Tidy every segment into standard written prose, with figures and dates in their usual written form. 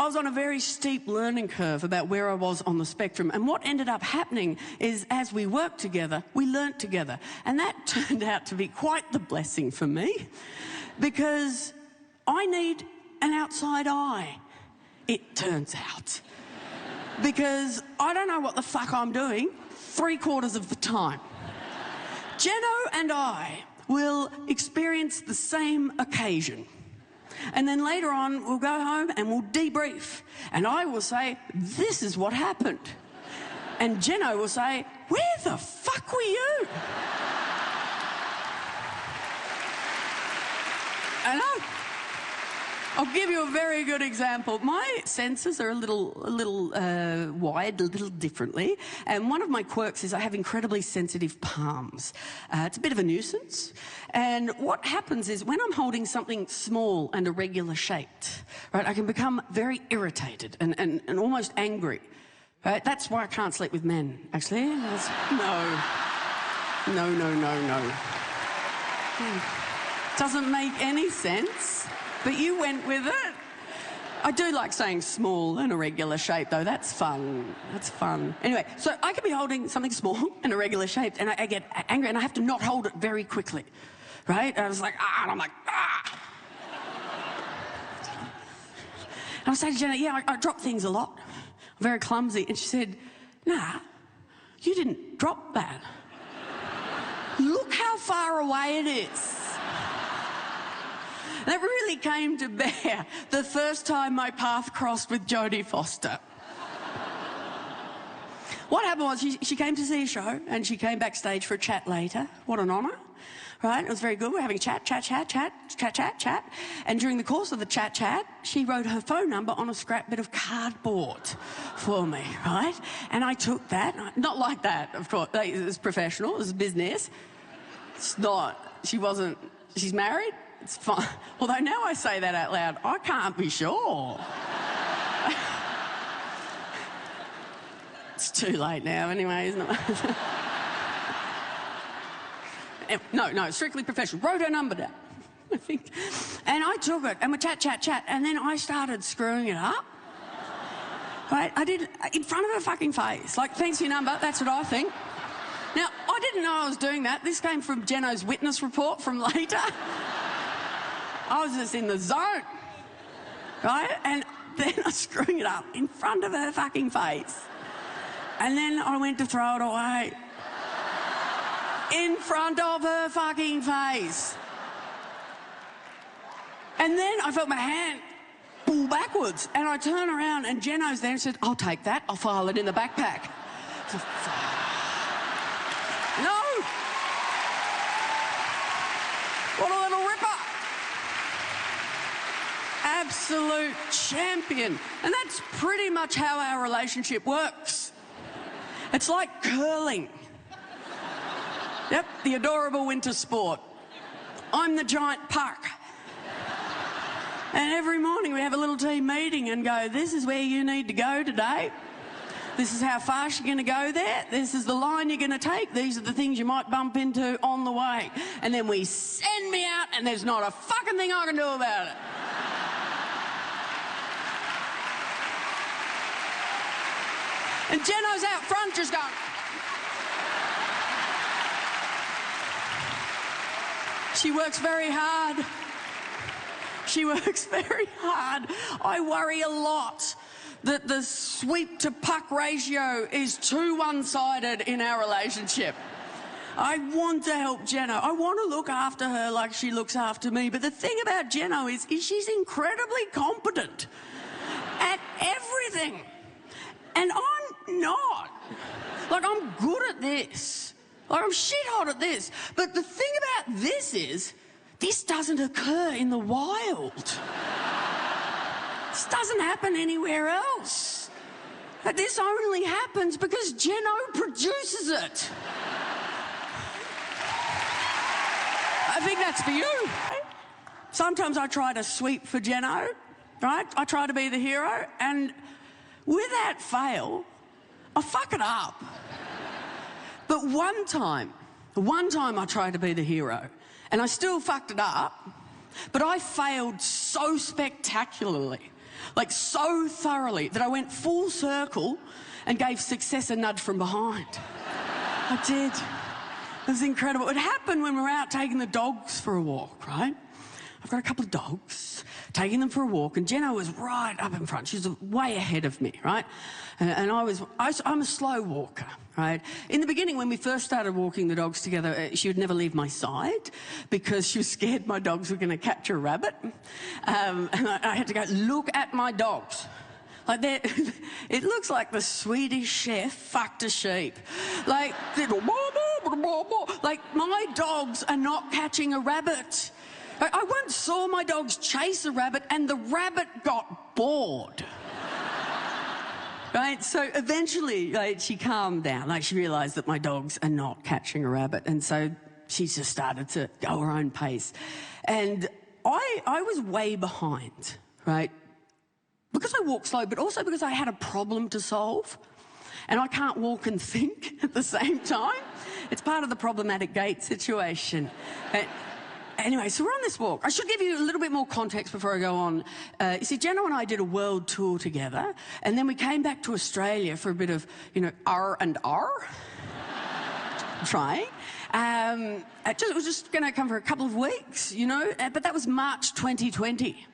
I was on a very steep learning curve about where I was on the spectrum. And what ended up happening is as we worked together, we learnt together. And that turned out to be quite the blessing for me because I need an outside eye, it turns out. Because I don't know what the fuck I'm doing 3/4 of the time. Jeno and I will experience the same occasion. And then later on, we'll go home and we'll debrief. And I will say, this is what happened. And Jeno will say, where the fuck were you? And I'll give you a very good example. My senses are a little wired a little differently, and one of my quirks is I have incredibly sensitive palms. It's a bit of a nuisance, and what happens is when I'm holding something small and irregular shaped, right, I can become very irritated and almost angry. Right? That's why I can't sleep with men, actually. No. Doesn't make any sense. But you went with it. I do like saying small and irregular shape, though. That's fun. That's fun. Anyway, so I could be holding something small and irregular shaped, and I get angry, and I have to not hold it very quickly, right? I was like, and I'm like, And I say to Jenna, yeah, I drop things a lot. I'm very clumsy. And she said, nah, you didn't drop that. Look how far away it is. That really came to bear the first time my path crossed with Jodie Foster. What happened was she came to see a show and she came backstage for a chat later. What an honour, right? It was very good. We were having a chat. And during the course of the chat, she wrote her phone number on a scrap bit of cardboard for me, right? And I took that. Not like that, of course. It was professional. It was business. It's not. She's married. It's fine. Although now I say that out loud, I can't be sure. It's too late now anyway, isn't it? No, strictly professional. Wrote her number down, I think. And I took it, and we chat, and then I started screwing it up. Right? I did in front of her fucking face. Like, thanks for your number, that's what I think. Now, I didn't know I was doing that. This came from Jeno's witness report from later. I was just in the zone, right? And then I was screwing it up in front of her fucking face. And then I went to throw it away. In front of her fucking face. And then I felt my hand pull backwards. And I turn around and Jeno's there and said, I'll take that. I'll file it in the backpack. No! What a little ripper. Absolute champion. And that's pretty much how our relationship works. It's like curling. Yep, the adorable winter sport. I'm the giant puck. And every morning we have a little team meeting and go, this is where you need to go today. This is how fast you're going to go there. This is the line you're going to take. These are the things you might bump into on the way. And then we send me out and there's not a fucking thing I can do about it. And Jeno's out front just going... She works very hard. She works very hard. I worry a lot that the sweep to puck ratio is too one-sided in our relationship. I want to help Jeno. I want to look after her like she looks after me. But the thing about Jeno is she's incredibly competent at everything. And I'm not. Like, I'm good at this. Like, I'm shit hot at this. But the thing about this is, this doesn't occur in the wild. This doesn't happen anywhere else. But this only happens because Jeno produces it. I think that's for you. Sometimes I try to sweep for Jeno, right? I try to be the hero, and without fail, I fuck it up. But one time I tried to be the hero, and I still fucked it up, but I failed so spectacularly Like so thoroughly that I went full circle and gave success a nudge from behind. I did. It was incredible. It happened when we were out taking the dogs for a walk, right? I've got a couple of dogs, taking them for a walk, and Jenna was right up in front. She was way ahead of me, right? And I'm a slow walker, right? In the beginning, when we first started walking the dogs together, she would never leave my side because she was scared my dogs were going to catch a rabbit. And I had to go, look at my dogs. Like it looks like the Swedish chef fucked a sheep. Like my dogs are not catching a rabbit. I once saw my dogs chase a rabbit and the rabbit got bored. Right? So eventually, she calmed down. She realised that my dogs are not catching a rabbit. And so she just started to go her own pace. And I was way behind, right? Because I walk slow, but also because I had a problem to solve. And I can't walk and think at the same time. It's part of the problematic gait situation. Anyway, so we're on this walk. I should give you a little bit more context before I go on. You see, Jenna and I did a world tour together, and then we came back to Australia for a bit of, R&R. Trying. It was just going to come for a couple of weeks, but that was March 2020.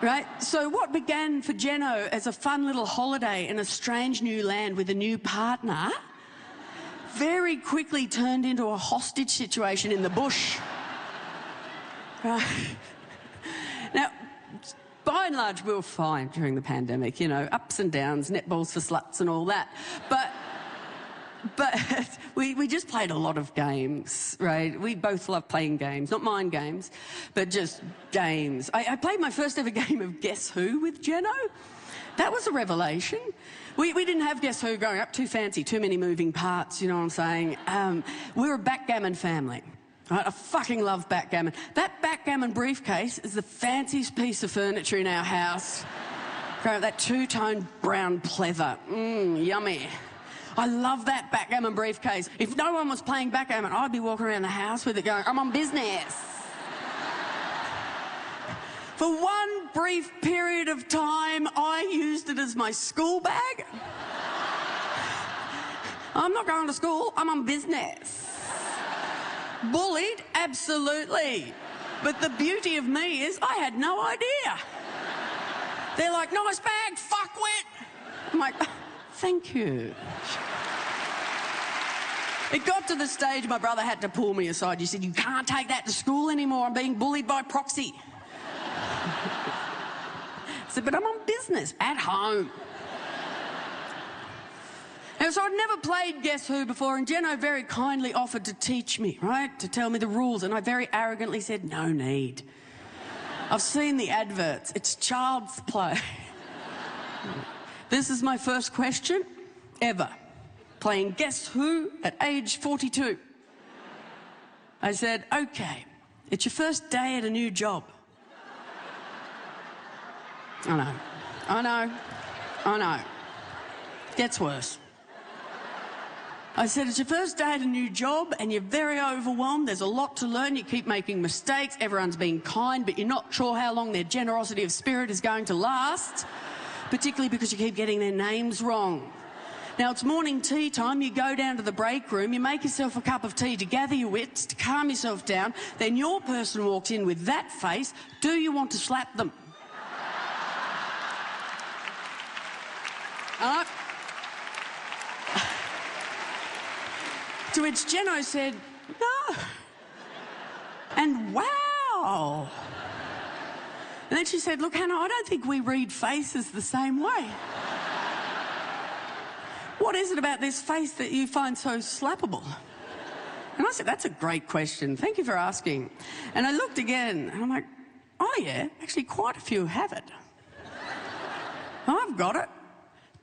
Right? So what began for Jenna as a fun little holiday in a strange new land with a new partner very quickly turned into a hostage situation in the bush. Right. Now, by and large, we were fine during the pandemic, ups and downs, netballs for sluts and all that. But we just played a lot of games, right? We both love playing games, not mind games, but just games. I played my first ever game of Guess Who with Jenno. That was a revelation. We didn't have Guess Who growing up, too fancy, too many moving parts, you know what I'm saying? We were a backgammon family. Right? I fucking love backgammon. That backgammon briefcase is the fanciest piece of furniture in our house. That two-tone brown pleather. Yummy. I love that backgammon briefcase. If no one was playing backgammon, I'd be walking around the house with it going, I'm on business. For one brief period of time, I used it as my school bag. I'm not going to school, I'm on business. Bullied? Absolutely. But the beauty of me is I had no idea. They're like, nice bag, fuckwit. I'm like, thank you. It got to the stage my brother had to pull me aside. He said, you can't take that to school anymore. I'm being bullied by proxy. I said, but I'm on business at home. And so I'd never played Guess Who before, and Jenno very kindly offered to teach me, right, to tell me the rules, and I very arrogantly said, no need. I've seen the adverts. It's child's play. This is my first question ever, playing Guess Who at age 42. I said, okay, it's your first day at a new job. I know. Gets worse. I said, it's your first day at a new job and you're very overwhelmed. There's a lot to learn. You keep making mistakes. Everyone's being kind, but you're not sure how long their generosity of spirit is going to last, particularly because you keep getting their names wrong. Now, it's morning tea time. You go down to the break room. You make yourself a cup of tea to gather your wits, to calm yourself down. Then your person walks in with that face. Do you want to slap them? To which Jenno said, no. And wow. And then she said, look, Hannah, I don't think we read faces the same way. What is it about this face that you find so slappable? And I said, that's a great question. Thank you for asking. And I looked again, and I'm like, oh, yeah, actually quite a few have it. I've got it.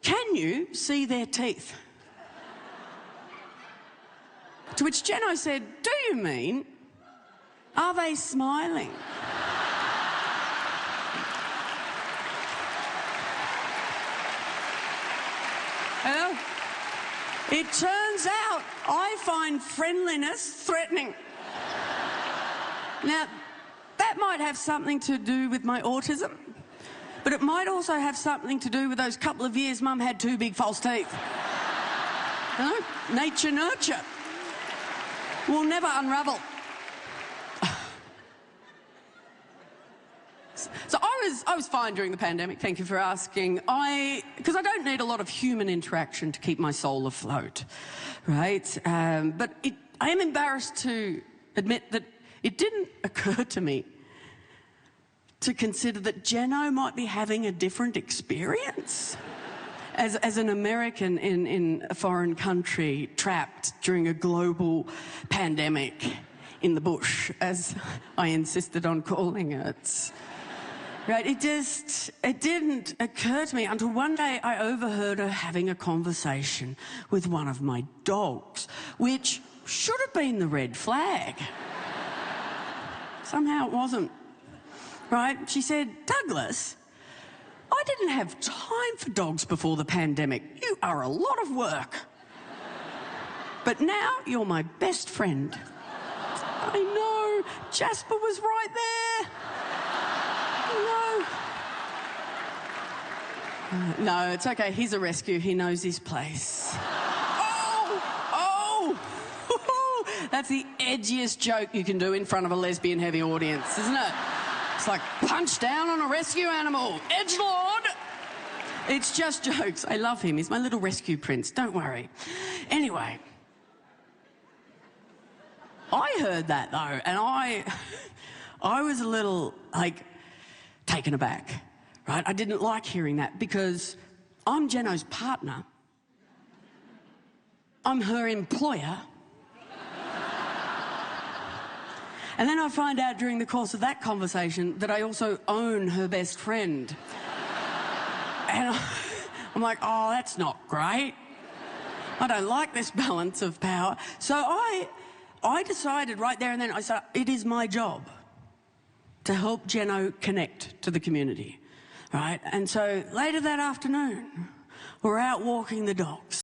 Can you see their teeth? To which Jenno said, do you mean, are they smiling? Well, it turns out I find friendliness threatening. Now, that might have something to do with my autism, but But it might also have something to do with those couple of years Mum had 2 big false teeth. You know? Nature, nurture. We'll never unravel. So I was fine during the pandemic, thank you for asking. Because I don't need a lot of human interaction to keep my soul afloat, right? But I am embarrassed to admit that it didn't occur to me to consider that Jeno might be having a different experience. As an American in a foreign country, trapped during a global pandemic in the bush, as I insisted on calling it. Right, it didn't occur to me until one day I overheard her having a conversation with one of my dogs, which should have been the red flag. Somehow it wasn't. Right, she said, "Douglas, I didn't have time for dogs before the pandemic. You are a lot of work. But now you're my best friend." I know, Jasper was right there. No, it's okay. He's a rescue. He knows his place. Oh! That's the edgiest joke you can do in front of a lesbian-heavy audience, isn't it? It's like, punch down on a rescue animal. Edgelord! It's just jokes. I love him. He's my little rescue prince. Don't worry. Anyway, I heard that, though, and I was a little, taken aback, right? I didn't like hearing that because I'm Jeno's partner. I'm her employer. And then I find out during the course of that conversation that I also own her best friend. And I'm like, oh, that's not great. I don't like this balance of power. So I decided right there and then, I said, it is my job to help Jeno connect to the community, right? And so later that afternoon, we're out walking the dogs.